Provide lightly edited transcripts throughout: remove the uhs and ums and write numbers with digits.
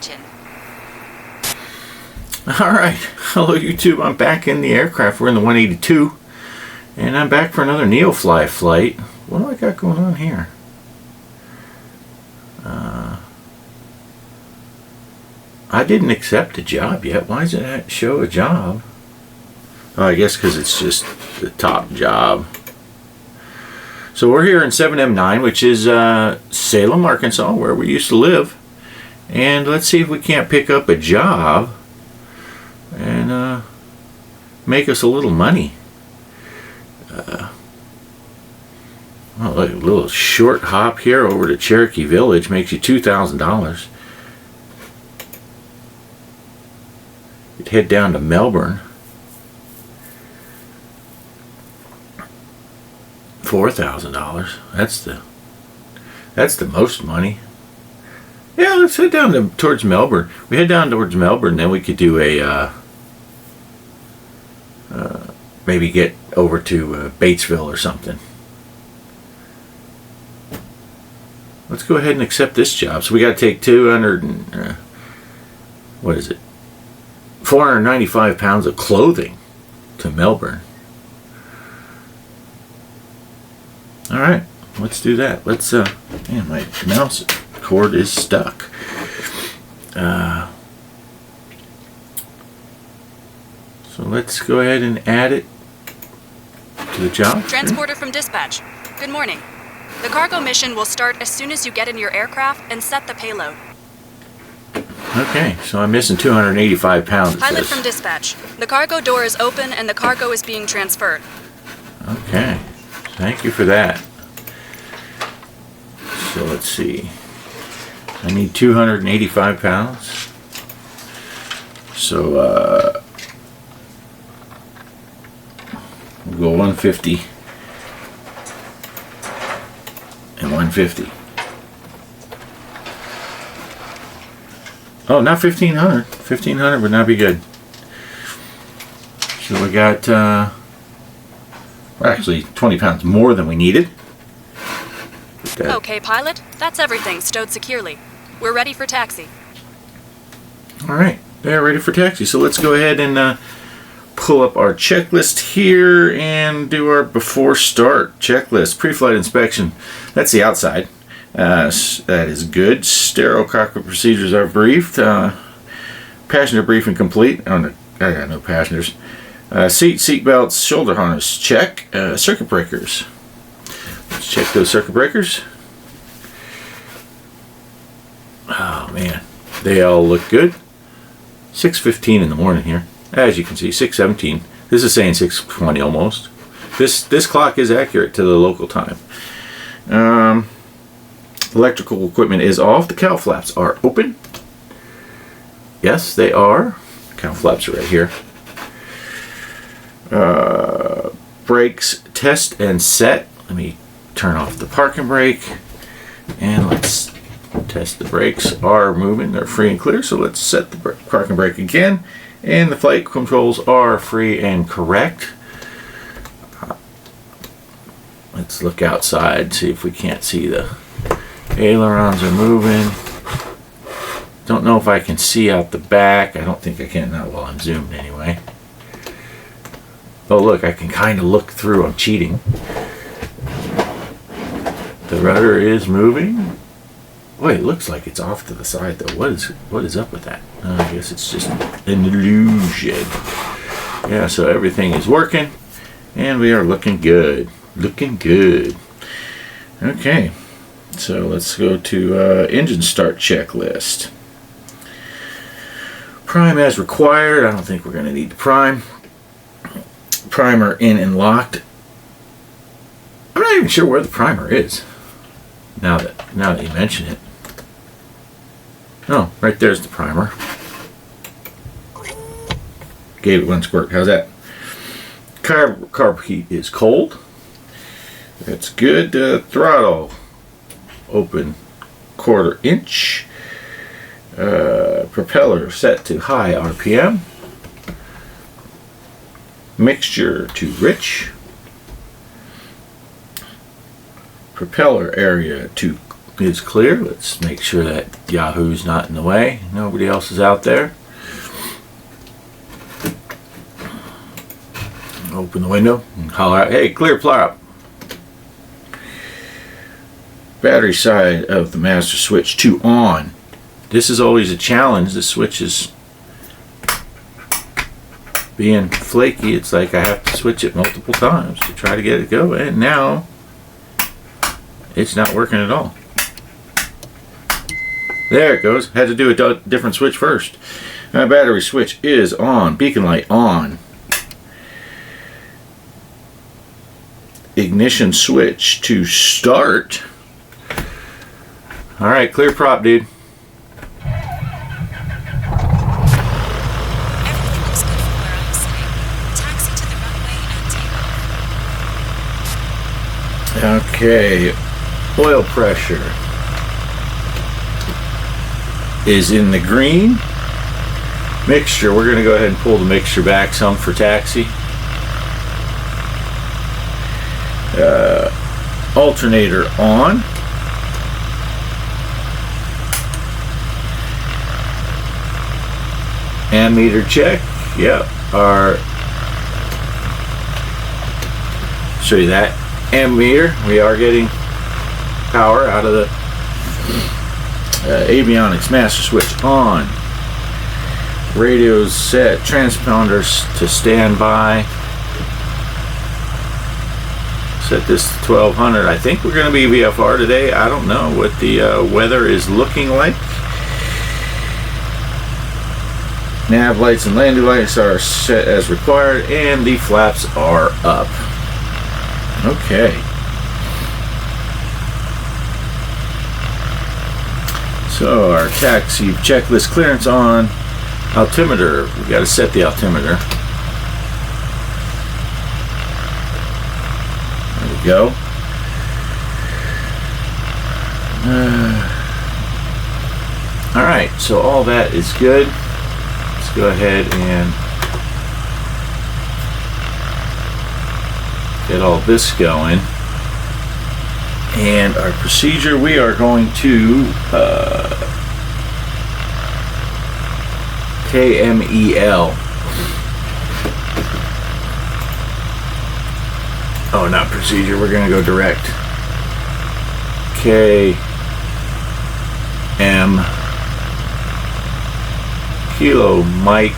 engine. Alright, hello YouTube, I'm back in the aircraft. We're in the 182, and I'm back for another NeoFly flight. What do I got going on here? I didn't accept a job yet. Why does it show a job? Oh, I guess because it's just the top job. So we're here in 7M9, which is Salem, Arkansas, where we used to live. And let's see if we can't pick up a job and make us a little money. Well, like a little short hop here over to Cherokee Village makes you $2,000. You'd head down to Melbourne. $4,000. That's the most money. Yeah, let's head down towards Melbourne. We head down towards Melbourne, then we could do a maybe get over to Batesville or something. Let's go ahead and accept this job. So we got to take 495 pounds of clothing to Melbourne. All right, let's do that. Let's man, my mouse cord is stuck. So let's go ahead and add it to the job. Transporter from dispatch. Good morning. The cargo mission will start as soon as you get in your aircraft and set the payload. Okay, so I'm missing 285 pounds. Pilot from dispatch. The cargo door is open and the cargo is being transferred. Okay, thank you for that. So let's see. I need 285 pounds. So we'll go 150 and 150. Oh, not 1,500. 1,500 would not be good. So we got actually 20 pounds more than we needed. Okay, pilot. That's everything stowed securely. We're ready for taxi. Alright, they're ready for taxi. So let's go ahead and pull up our checklist here and do our before start checklist. Pre-flight inspection. That's the outside. That is good. Sterile cockpit procedures are briefed. Passenger briefing complete. Oh, no, I got no passengers. Seat belts, shoulder harness, check. Circuit breakers. Let's check those circuit breakers. Oh man, they all look good. 6:15 in the morning here. As you can see, 6:17. This is saying 6:20 almost. This clock is accurate to the local time. Electrical equipment is off. The cowl flaps are open. Yes, they are. Cowl flaps are right here. Brakes test and set. Let me turn off the parking brake and let's test the brakes are moving. They're free and clear. So let's set the parking brake again. And the flight controls are free and correct. Let's look outside, see if we can't see the ailerons are moving. Don't know if I can see out the back. I don't think I can, not while I'm zoomed anyway. Oh look, I can kind of look through. I'm cheating. The rudder is moving. Boy, it looks like it's off to the side though. What is up with that? I guess it's just an illusion. Yeah, so everything is working and we are looking good. Looking good. Okay, so let's go to engine start checklist. Prime as required. I don't think we're going to need the prime. Primer in and locked. I'm not even sure where the primer is. Now that you mention it. Oh, right there's the primer. Gave it one squirt. How's that? Carb heat is cold. That's good. Throttle open 1/4 inch. Propeller set to high RPM. Mixture to rich. Propeller area to is clear. Let's make sure that Yahoo's not in the way. Nobody else is out there. Open the window and holler out, hey, clear plop. Battery side of the master switch to on. This is always a challenge. The switch is being flaky. It's like I have to switch it multiple times to try to get it going. And now it's not working at all. There it goes. Had to do a different switch first. Battery switch is on. Beacon light on. Ignition switch to start. Alright, clear prop, dude. Everything looks good from where I'm sitting. Taxi to the runway and take off. Okay. Oil pressure is in the green. Mixture, we're going to go ahead and pull the mixture back some for taxi. Alternator on. Ammeter check. Yep. Show you that ammeter. We are getting power out of the avionics master switch on. Radios set. Transponders to standby. Set this to 1200. I think we're going to be VFR today. I don't know what the weather is looking like. Nav lights and landing lights are set as required, and the flaps are up. Okay. So our taxi checklist clearance on. Altimeter. We got to set the altimeter. There we go. All right. So all that is good. Go ahead and get all this going. And our procedure, we are going to KMEL. Oh, not procedure, we're going to go direct. KM Kilo Mike.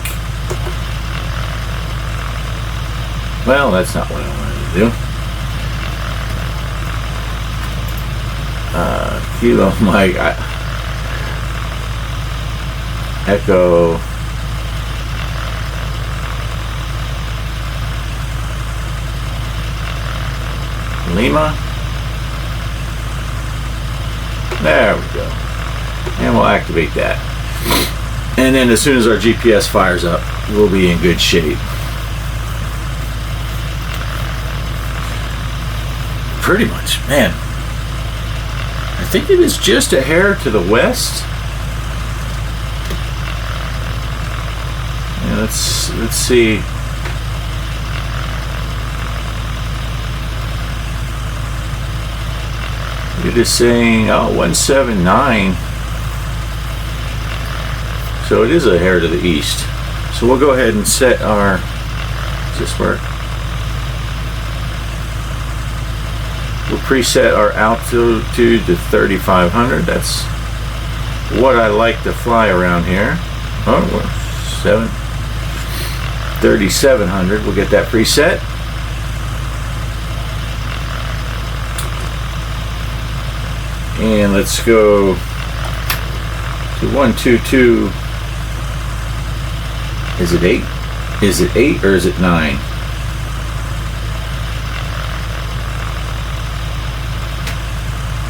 Well, that's not what I wanted to do. Kilo Mike. Echo. Lima. There we go. And we'll activate that. And then as soon as our GPS fires up, we'll be in good shape. Pretty much, man. I think it is just a hair to the west. Yeah, let's see. It is saying 179. So it is a hair to the east. So we'll go ahead and set our, does this work? We'll preset our altitude to 3,500. That's what I like to fly around here. Oh, 3,700. We'll get that preset. And let's go to 122. Is it 8? Is it 8 or is it 9?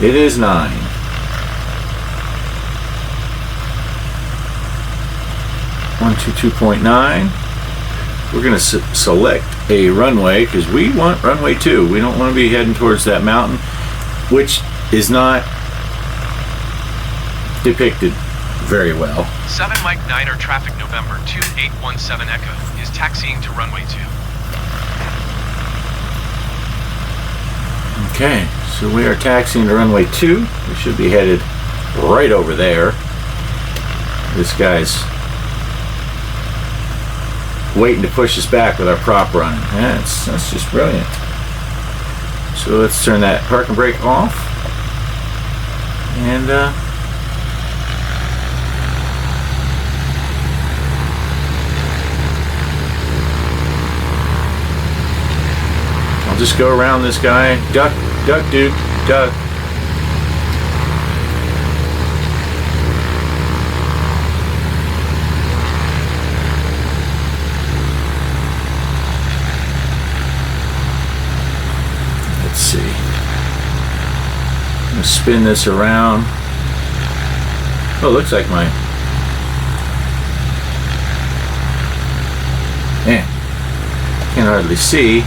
It is 9. One, 2.9. We're going to select a runway because we want runway 2. We don't want to be heading towards that mountain, which is not depicted very well. 7 Mike 9er traffic November 2817 Echo is taxiing to runway 2. Okay, so we are taxiing to runway 2. We should be headed right over there. This guy's waiting to push us back with our prop running. That's just brilliant. So let's turn that parking brake off. And I'll just go around this guy. Duck, duck, dude, duck. Let's see. I'm gonna spin this around. Oh, it looks like my... Man, can't hardly see.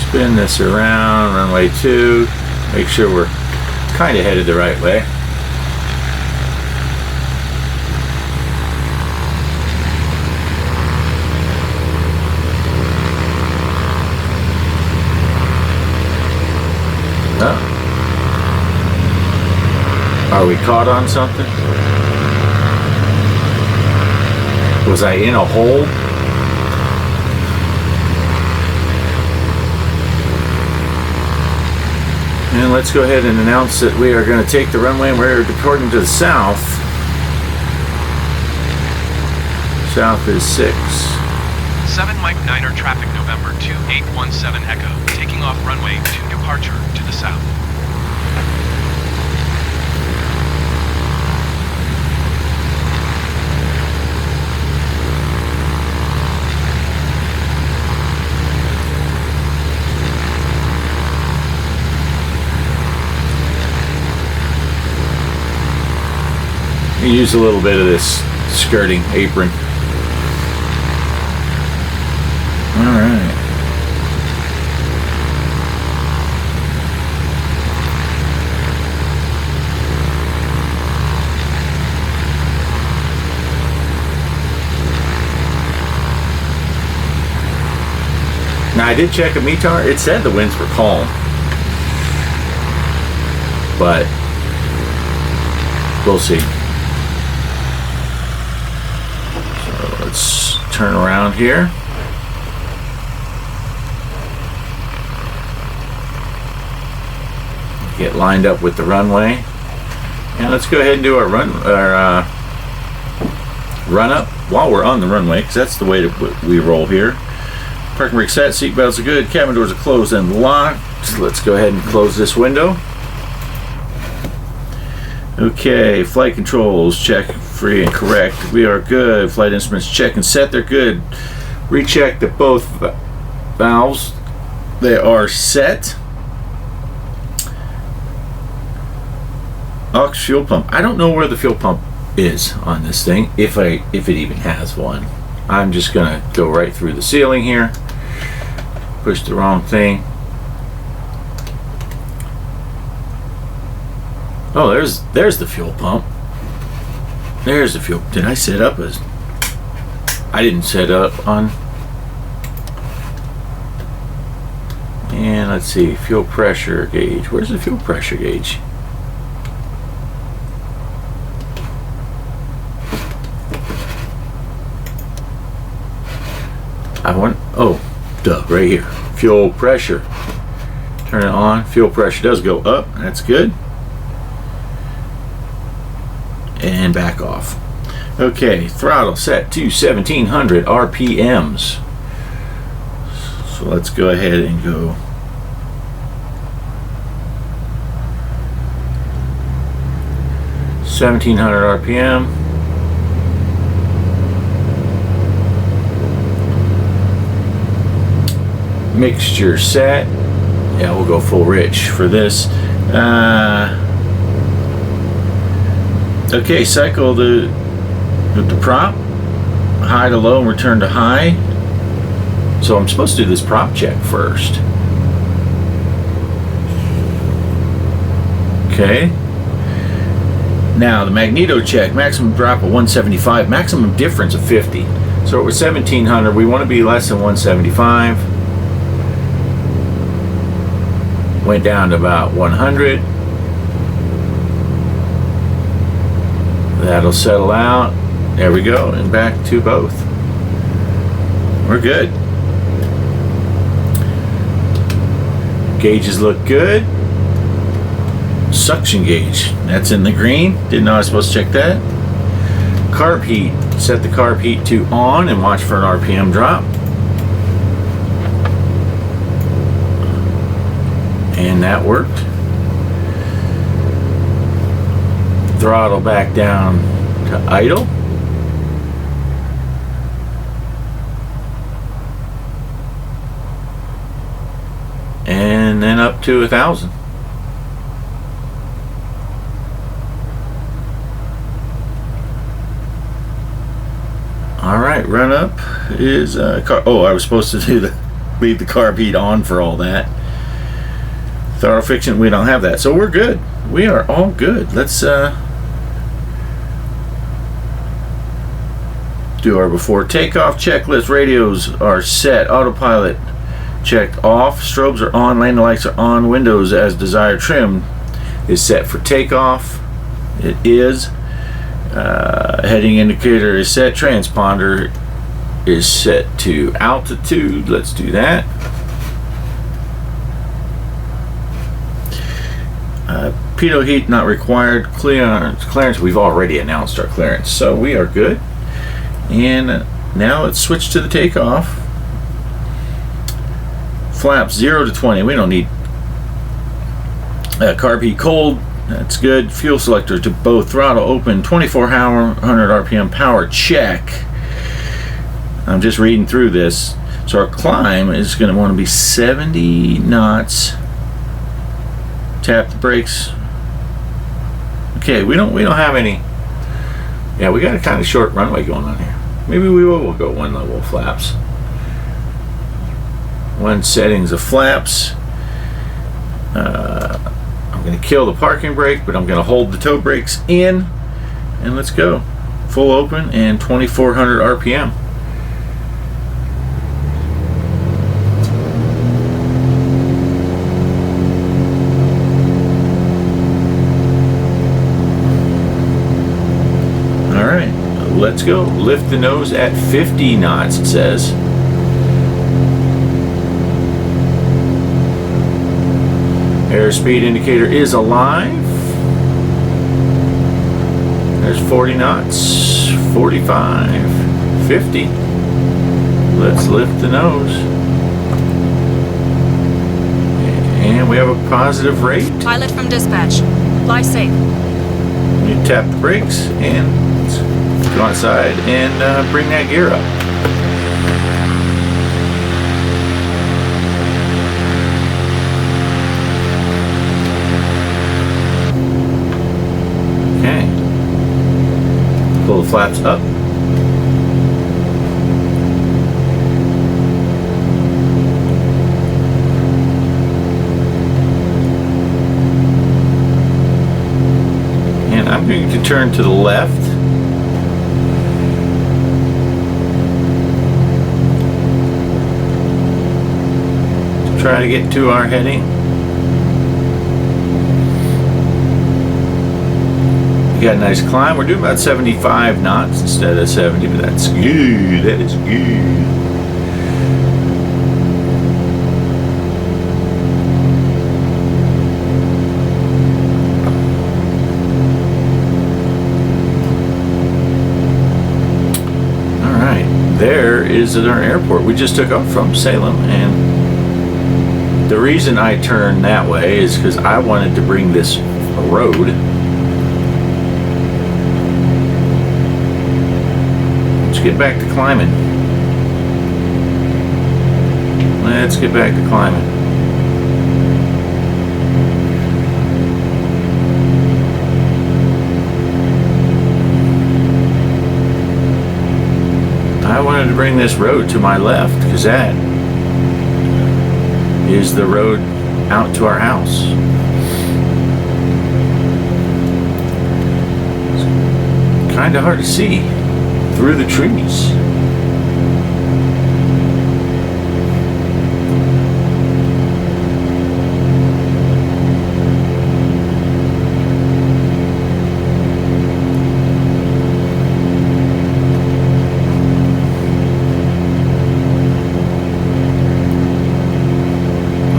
Spin this around, runway 2. Make sure we're kind of headed the right way. Oh. Are we caught on something? Was I in a hole? And let's go ahead and announce that we are going to take the runway and we're departing to the south. South is 6. 7 Mike 9er traffic November 2817 Echo. Taking off runway 2 departure to the south. You use a little bit of this skirting apron. All right. Now I did check a METAR. It said the winds were calm, but we'll see. Let's turn around here. Get lined up with the runway, and let's go ahead and do our run up while we're on the runway, because that's the way we roll here. Parking brake set, seat belts are good, cabin doors are closed and locked. So let's go ahead and close this window. Okay, flight controls check, free and correct. We are good. Flight instruments check and set, they're good. Recheck that both valves, they are set. Aux fuel pump. I don't know where the fuel pump is on this thing, if it even has one. I'm just gonna go right through the ceiling here. Push the wrong thing. Oh, there's the fuel pump. There's the fuel. Did I set up as? I didn't set up on. And let's see, fuel pressure gauge. Where's the fuel pressure gauge? Oh, duh, right here. Fuel pressure. Turn it on. Fuel pressure does go up. That's good. And back off. Okay, throttle set to 1700 RPMs. So let's go ahead and go. $1,700 RPM. Mixture set. Yeah, we'll go full rich for this. Okay, cycle the prop, high to low and return to high. So I'm supposed to do this prop check first. Okay. Now the magneto check, maximum drop of 175, maximum difference of 50. So with 1700, we want to be less than 175. Went down to about 100. That'll settle out. There we go, and back to both. We're good. Gauges look good. Suction gauge, that's in the green. Didn't know I was supposed to check that. Carb heat, set the carb heat to on and watch for an RPM drop. And that worked. Throttle back down to idle. And then up to 1,000. Alright, run up is oh, I was supposed to leave the carb heat on for all that. Throttle friction, we don't have that, so we're good. We are all good. Let's do our before takeoff checklist. Radios are set, autopilot checked off, strobes are on, landing lights are on, windows as desired trim is set for takeoff. It is. Heading indicator is set, transponder is set to altitude. Let's do that. Pitot heat not required. Clearance, we've already announced our clearance, so we are good. And now let's switch to the takeoff. Flaps 0 to 20. We don't need carb heat cold. That's good. Fuel selector to both. Throttle open. 2400 RPM power check. I'm just reading through this. So our climb is going to want to be 70 knots. Tap the brakes. Okay, we don't have any. Yeah, we got a kind of short runway going on here. Maybe we'll go one level of flaps. One settings of flaps. I'm going to kill the parking brake, but I'm going to hold the toe brakes in, and let's go. Full open and 2400 RPM. All right, let's go. Lift the nose at 50 knots, it says. Airspeed indicator is alive. There's 40 knots, 45, 50. Let's lift the nose. And we have a positive rate. Pilot from dispatch. Fly safe. You tap the brakes and let's go outside and bring that gear up. Pull the flaps up. And I'm going to turn to the left. To try to get to our heading. We got a nice climb. We're doing about 75 knots instead of 70, but that's good. That is good. All right, there is our airport. We just took off from Salem, and the reason I turned that way is because I wanted to bring this road. Get back to climbing. Let's get back to climbing. I wanted to bring this road to my left because that is the road out to our house. It's kind of hard to see through the trees.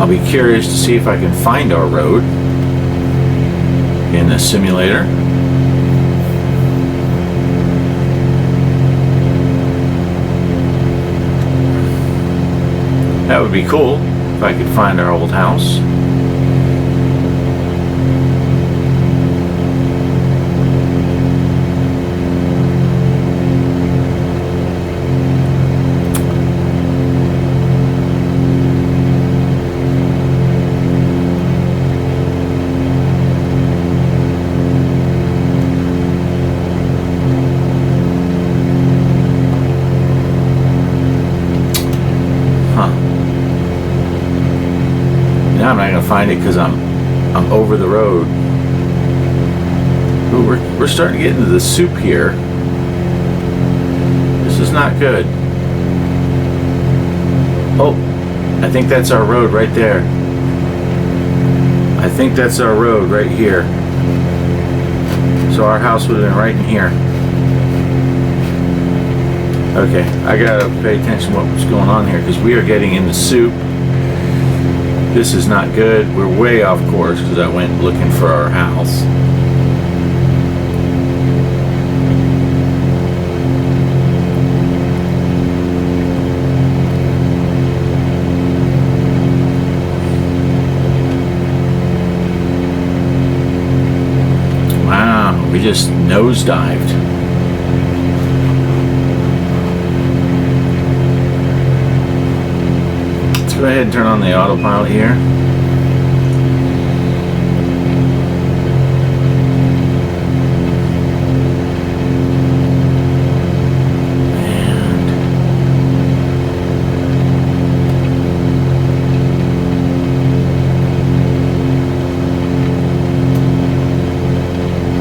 I'll be curious to see if I can find our road in the simulator. That would be cool if I could find our old house. I'm not gonna find it because I'm over the road. Ooh, we're starting to get into the soup here. This is not good. Oh, I think that's our road right there. I think that's our road right here. So our house would have been right in here. Okay, I gotta pay attention to what's going on here because we are getting into soup. This is not good. We're way off course because I went looking for our house. Wow, we just nosedived. Go ahead and turn on the autopilot here.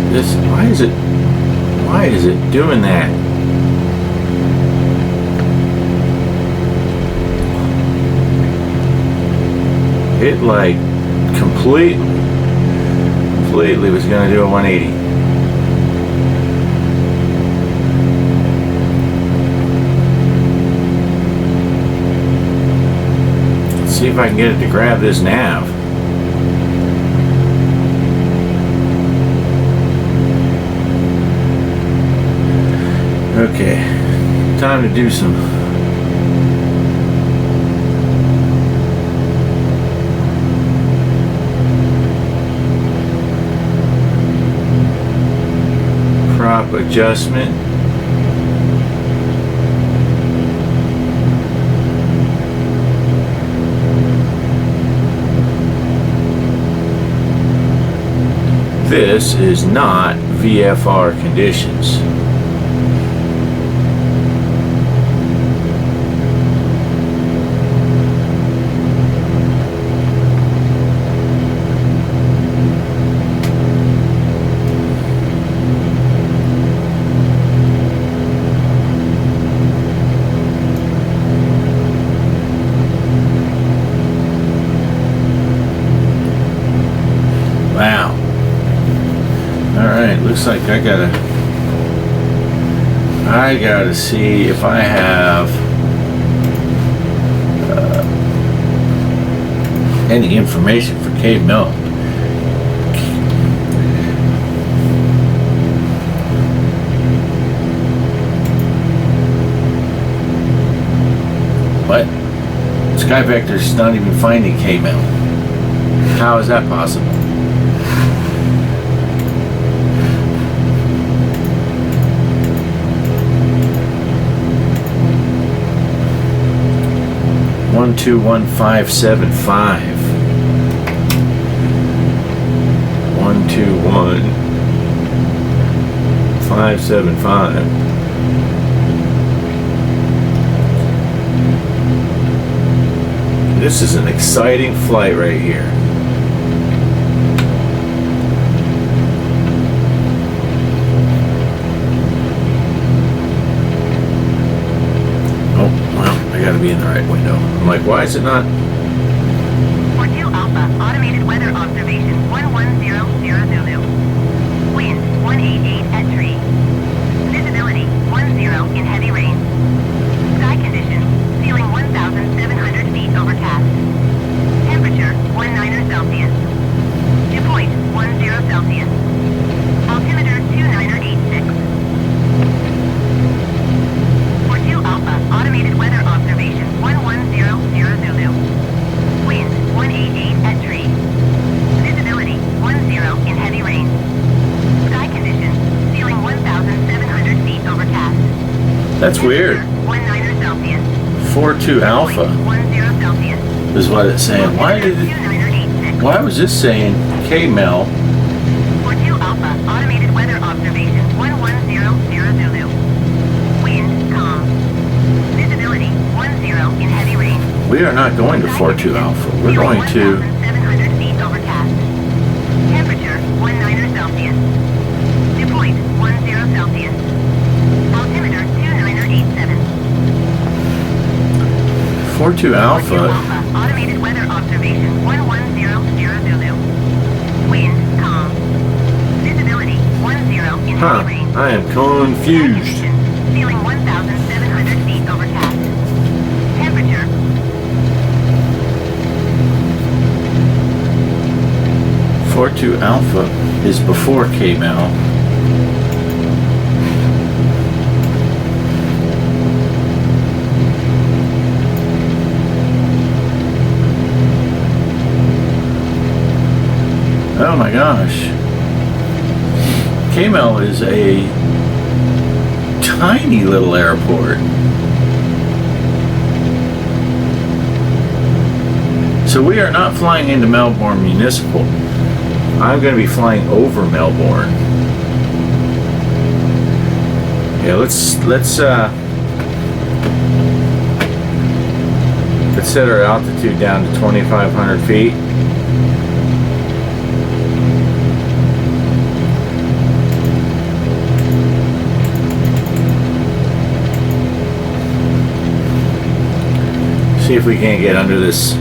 And this, why is it doing that? It like completely was going to do a 180. Let's see if I can get it to grab this nav. Okay, time to do some prop adjustment. This is not VFR conditions. Wow. Alright, looks like I gotta see if I have any information for KMEL. What? Sky Vector's not even finding KMEL. How is that possible? One two 15175. 121-575. This is an exciting flight right here. Gotta be in the right window. I'm like, why is it not? 42 Alpha, automated weather observation 110 Zulu. Wind 188 at tree. Visibility 10 in heavy rain. Sky conditions, ceiling 1,700 feet overcast. Temperature That's weird. 19 Celsius. 42 Alpha 10 Celsius. is what it's saying. Why was this saying KMEL? 42 Alpha, automated weather observation 1100 Zulu. Wind calm. Visibility 10 in heavy rain. We are not going to 42 Alpha. We're going to 1,700 feet overcast. Temperature 19 Celsius. Dew point 10 Celsius. Altimeter 2987. 42 Alpha. Automated weather observation 1100 Zulu. Wind calm. Visibility 10 in Huh. heavy rain. I am confused. Ceiling 1,700 feet overcast. Temperature 42 Alpha is before KMEL. Oh my gosh. KMEL is a tiny little airport. So we are not flying into Melbourne Municipal. I'm going to be flying over Melbourne. Yeah, let's set our altitude down to 2,500 feet. See if we can't get under this.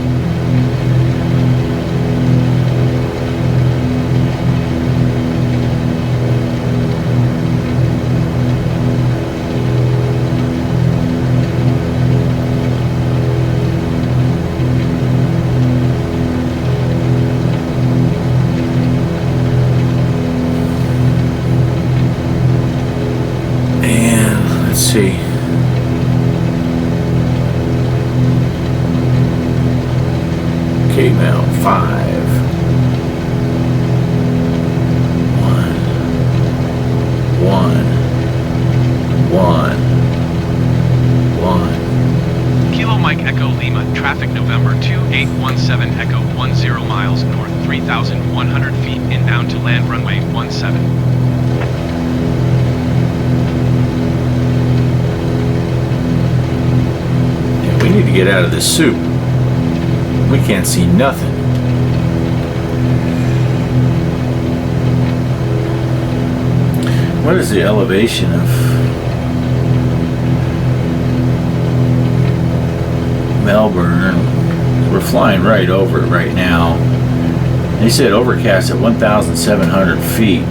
And let's see. KMEL 5 1 Kilo Mike Echo Lima, traffic November 2817 Echo 10 miles north, 3,100 feet inbound to land runway 17. Yeah, we need to get out of this soup. We can't see nothing. What is the elevation of Melbourne? We're flying right over it right now. They said overcast at 1,700 feet.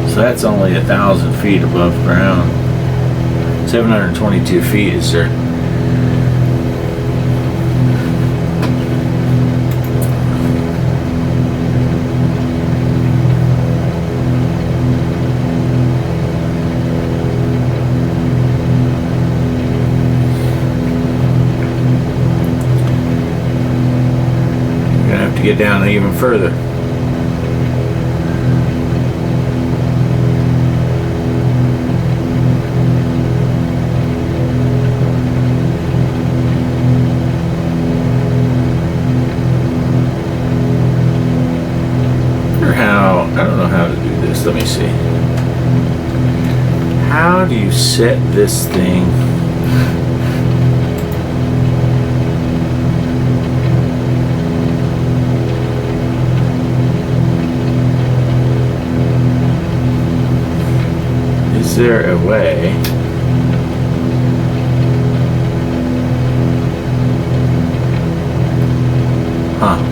So that's only 1,000 feet above ground. 722 feet is there. We're gonna have to get down even further. I don't know how to do this. Let me see. How do you set this thing? Is there a way? Huh.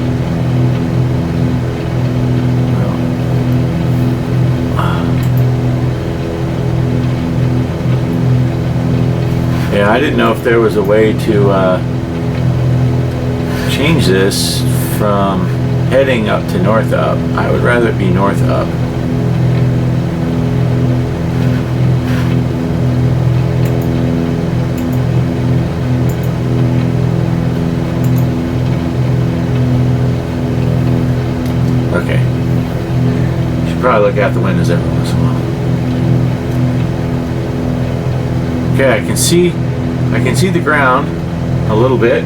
Yeah, I didn't know if there was a way to change this from heading up to north up. I would rather it be north up. probably look out the windows every once in a while. Okay, I can see the ground a little bit.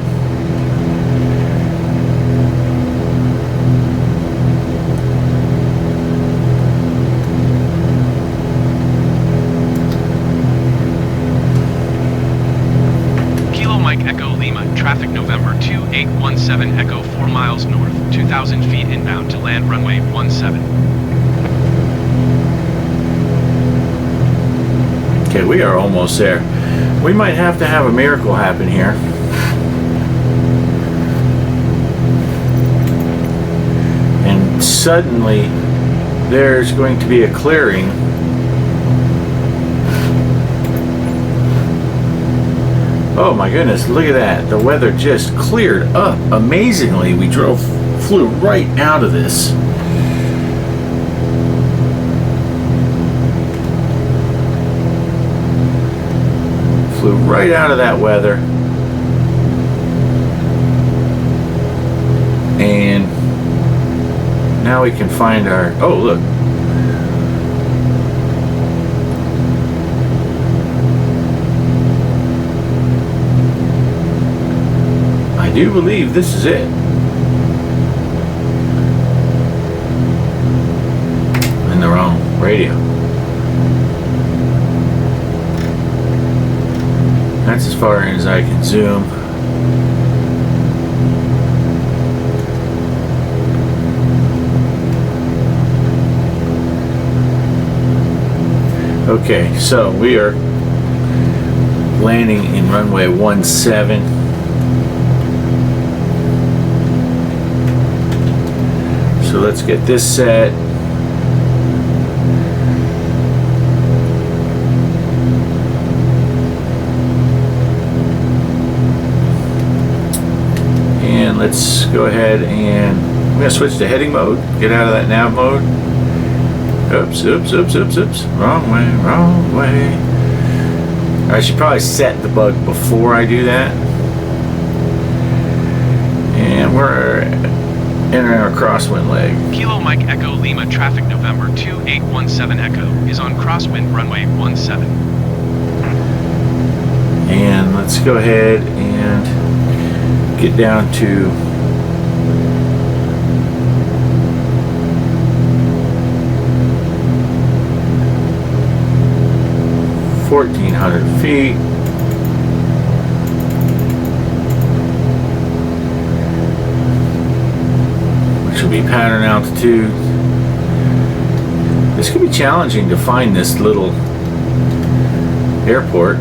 Mike Echo Lima, traffic November 2817 Echo 4 miles north, 2,000 feet inbound to land runway 17. Okay, we are almost there. We might have to have a miracle happen here. And suddenly there's going to be a clearing. Oh my goodness, look at that. The weather just cleared up amazingly. We flew right out of this. Flew right out of that weather. And now we can find our, oh look. I do believe this is it. In the wrong radio. That's as far in as I can zoom. Okay, so we are landing in runway 17. So let's get this set. And let's go ahead and I'm going to switch to heading mode. Get out of that nav mode. Oops, oops, oops, oops, oops. Wrong way, wrong way. I should probably set the bug before I do that. And we're entering our crosswind leg. Kilo Mike Echo Lima, traffic November 2817 Echo is on crosswind runway 17. And let's go ahead and get down to 1,400 feet. Which will be pattern altitude. This could be challenging to find this little airport.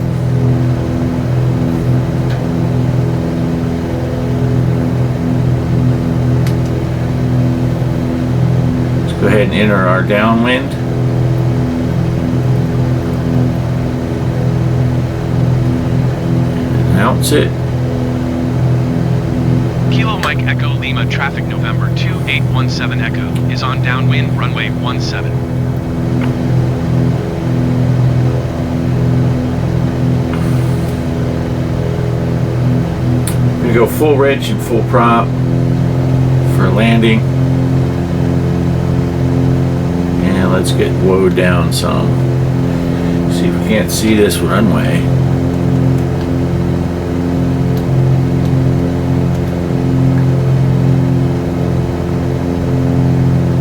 Let's go ahead and enter our downwind. Announce it. Kilo Mike Echo Lima, traffic November 2817 Echo is on downwind runway 17. I'm going to go full rich and full prop for landing. And let's get woed down some. See if we can't see this runway.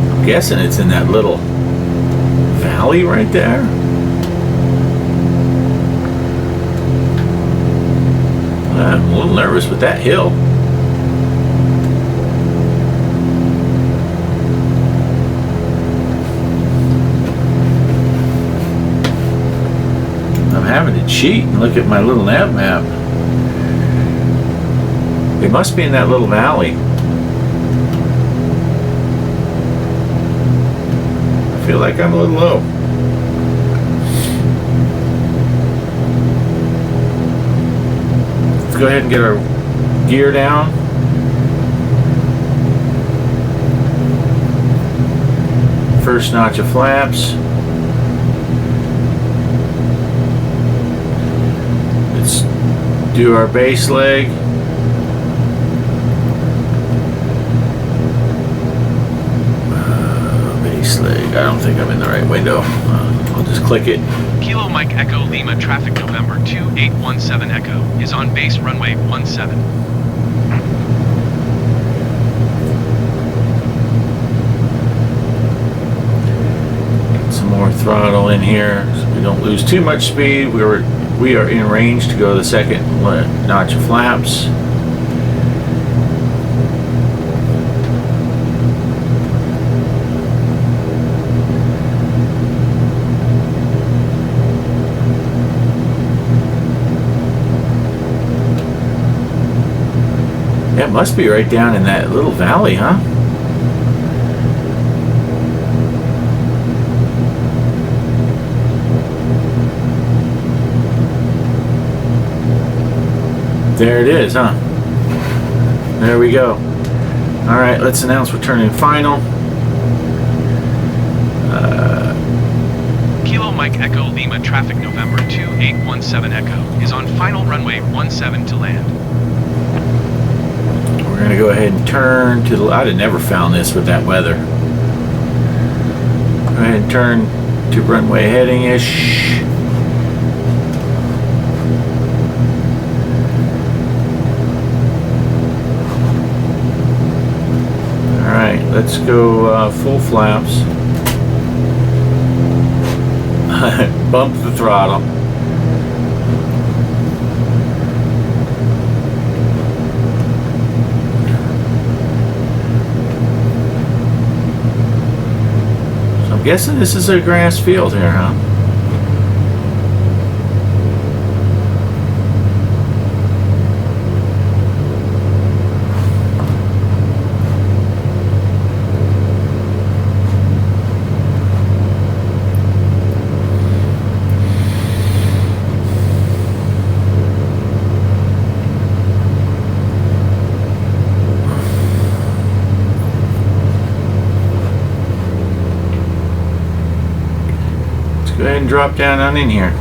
I'm guessing it's in that little valley right there. I'm a little nervous with that hill. I'm having to cheat and look at my little nav map. It must be in that little valley. I feel like I'm a little low. Let's go ahead and get our gear down. First notch of flaps. Let's do our base leg. Base leg. I don't think I'm in the right window. I'll just click it. Kilo Mike Echo Lima traffic November 2817 Echo is on base runway 17. Some more throttle in here so we don't lose too much speed. We are in range to go the second notch of flaps. It must be right down in that little valley, huh? There it is, huh? There we go. All right, let's announce we're turning final. Kilo Mike Echo Lima traffic November 2817 Echo is on final runway 17 to land. We're gonna go ahead and turn to the. I'd have never found this with that weather. Go ahead and turn to runway heading-ish. Alright, let's go full flaps. Bump the throttle. So I'm guessing this is a grass field here, huh? Go ahead and drop down on in here.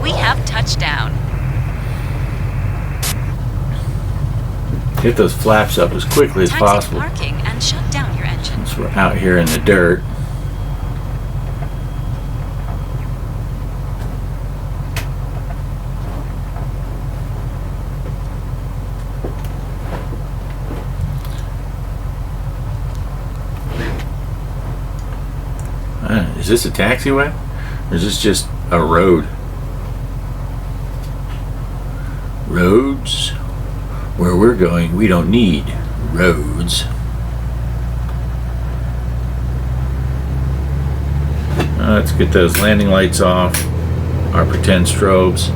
We have touchdown. Get those flaps up as quickly as Time to possible. parking and shut down your engine. Since we're out here in the dirt. Is this a taxiway? Or is this just a road? Roads? Where we're going, we don't need roads. Let's get those landing lights off. Our pretend strobes.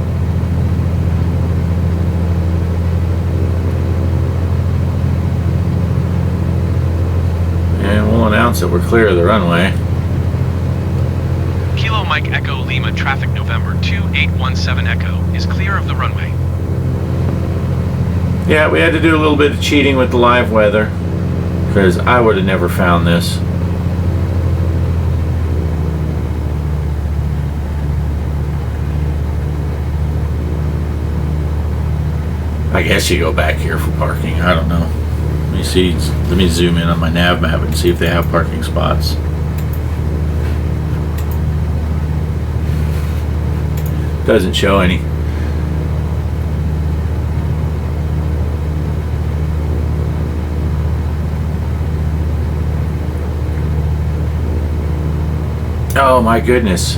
And we'll announce that we're clear of the runway. Kilo Mike Echo Lima traffic November 2817 Echo is clear of the runway. Yeah, we had to do a little bit of cheating with the live weather because I would have never found this. I guess you go back here for parking. I don't know. Let me see. Let me zoom in on my nav map and see if they have parking spots. Doesn't show any. Oh my goodness.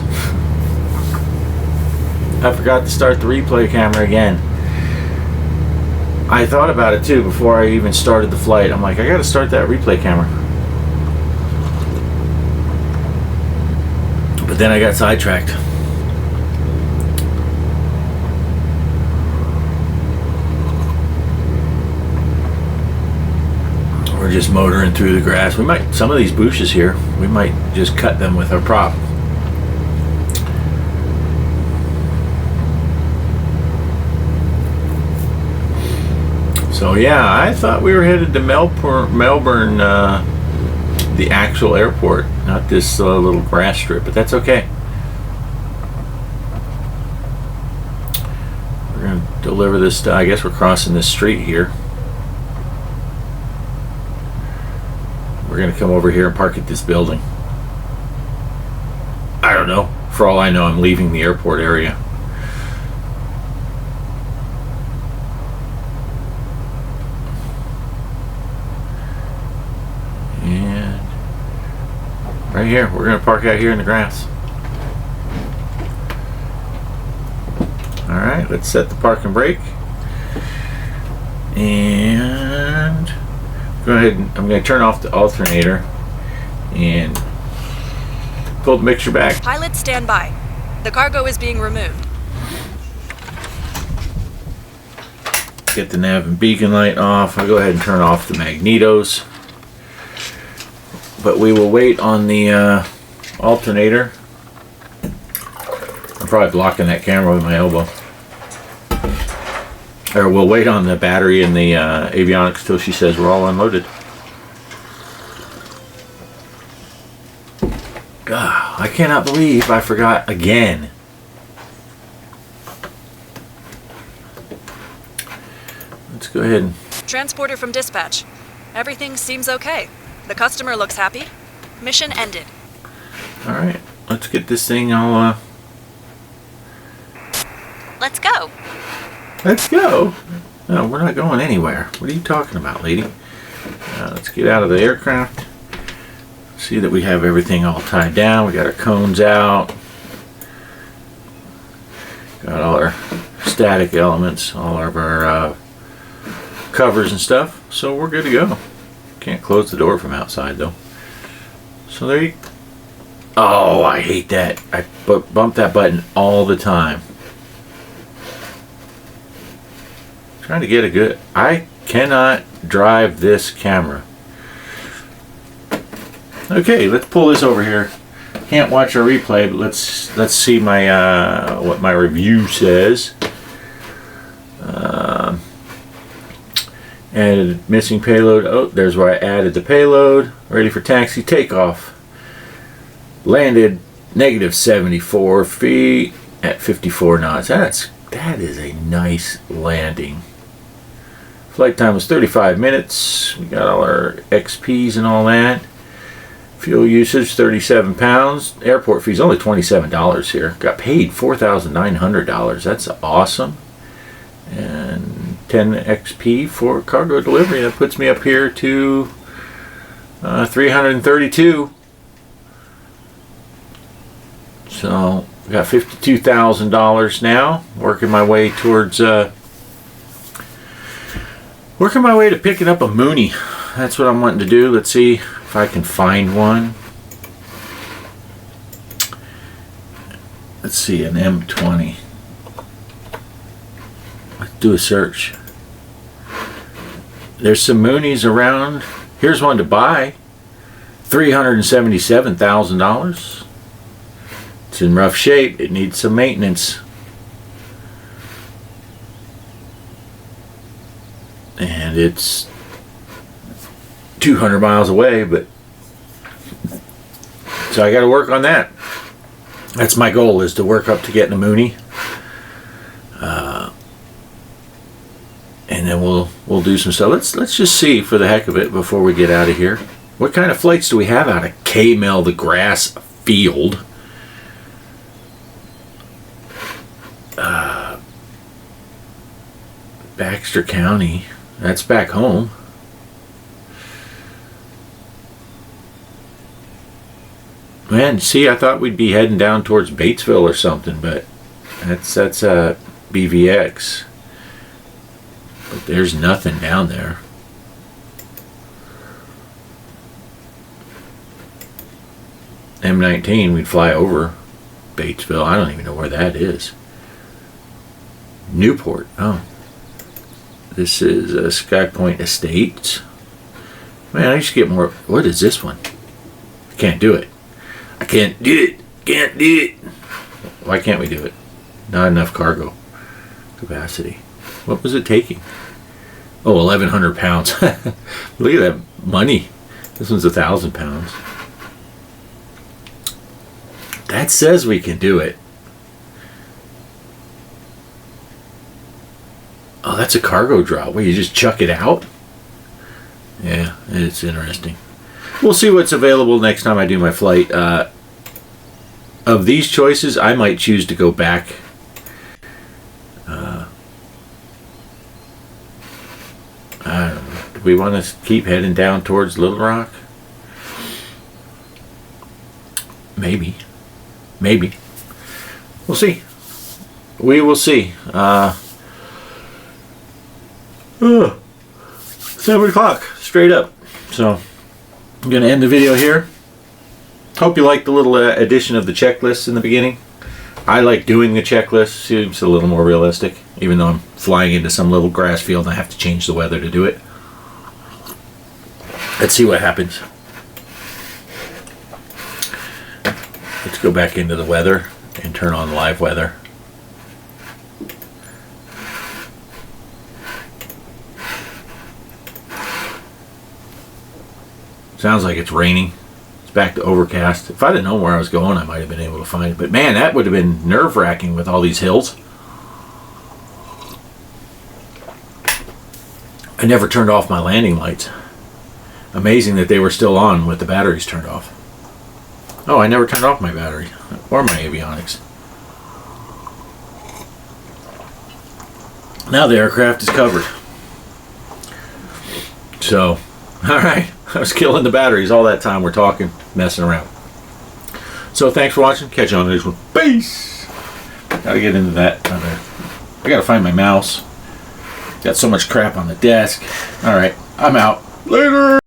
I forgot to start the replay camera again. I thought about it too before I even started the flight. I'm like, I gotta start that replay camera. But then I got sidetracked. We're just motoring through the grass. We might, some of these bushes here, we might just cut them with our prop. So yeah, I thought we were headed to Melbourne, the actual airport, not this little grass strip, but that's okay. We're going to deliver this I guess we're crossing this street here. We're going to come over here and park at this building. I don't know. For all I know, I'm leaving the airport area. And right here, we're going to park out here in the grass. Alright, let's set the parking brake. And go ahead and I'm going to turn off the alternator and pull the mixture back. Pilots stand by. The cargo is being removed. Get the nav and beacon light off. I'll go ahead and turn off the magnetos. But we will wait on the alternator. I'm probably blocking that camera with my elbow. Or we'll wait on the battery and the avionics till she says we're all unloaded. God, I cannot believe I forgot again. Let's go ahead and... Transporter from dispatch. Everything seems okay. The customer looks happy. Mission ended. Alright, let's get this thing all... Let's go. Let's go! No, we're not going anywhere. What are you talking about, lady? Let's get out of the aircraft. See that we have everything all tied down. We got our cones out. Got all our static elements, all of our covers and stuff. So we're good to go. Can't close the door from outside though. So there you... Oh, I hate that. I bump that button all the time. Trying to get a good... I cannot drive this camera. Okay, let's pull this over here. Can't watch our replay, but let's see my what my review says. Added missing payload. Oh, there's where I added the payload. Ready for taxi takeoff. Landed negative 74 feet at 54 knots. That is a nice landing. Flight time was 35 minutes. We got all our XPs and all that. Fuel usage 37 pounds. Airport fees only $27 here. Got paid $4,900. That's awesome. And 10 XP for cargo delivery. That puts me up here to 332. So we got $52,000 now. Working my way towards working my way to picking up a Mooney. That's what I'm wanting to do. Let's see if I can find one. Let's see, an M20. Let's do a search. There's some Moonies around. Here's one to buy. $377,000. It's in rough shape. It needs some maintenance. And it's 200 miles away, but so I got to work on that. That's my goal, is to work up to getting a Mooney, and then we'll do some stuff. Let's just see for the heck of it before we get out of here. What kind of flights do we have out of KMEL, the grass field? Baxter County. That's back home. Man, see, I thought we'd be heading down towards Batesville or something, but that's BVX. But there's nothing down there. M19, we'd fly over Batesville. I don't even know where that is. Newport. Oh. This is Sky Point Estates. Man, I used to get more. What is this one? I can't do it. I can't do it. Can't do it. Why can't we do it? Not enough cargo capacity. What was it taking? Oh, 1,100 pounds. Look at that money. This one's 1,000 pounds. That says we can do it. Oh, that's a cargo drop. Wait, you just chuck it out? Yeah, it's interesting. We'll see what's available next time I do my flight. Of these choices, I might choose to go back. I don't know. Do we want to keep heading down towards Little Rock? Maybe. Maybe. We'll see. We will see. 7 o'clock, straight up. So, I'm going to end the video here. Hope you liked the little addition of the checklist in the beginning. I like doing the checklist. Seems a little more realistic, even though I'm flying into some little grass field and I have to change the weather to do it. Let's see what happens. Let's go back into the weather and turn on live weather. Sounds like it's raining. It's back to overcast. If I'd have known where I was going, I might have been able to find it. But man, that would have been nerve-wracking with all these hills. I never turned off my landing lights. Amazing that they were still on with the batteries turned off. Oh, I never turned off my battery or my avionics. Now the aircraft is covered. So, alright. I was killing the batteries all that time we're talking, messing around. So thanks for watching. Catch you on the next one. Peace! Gotta get into that. I gotta find my mouse. Got so much crap on the desk. Alright, I'm out. Later!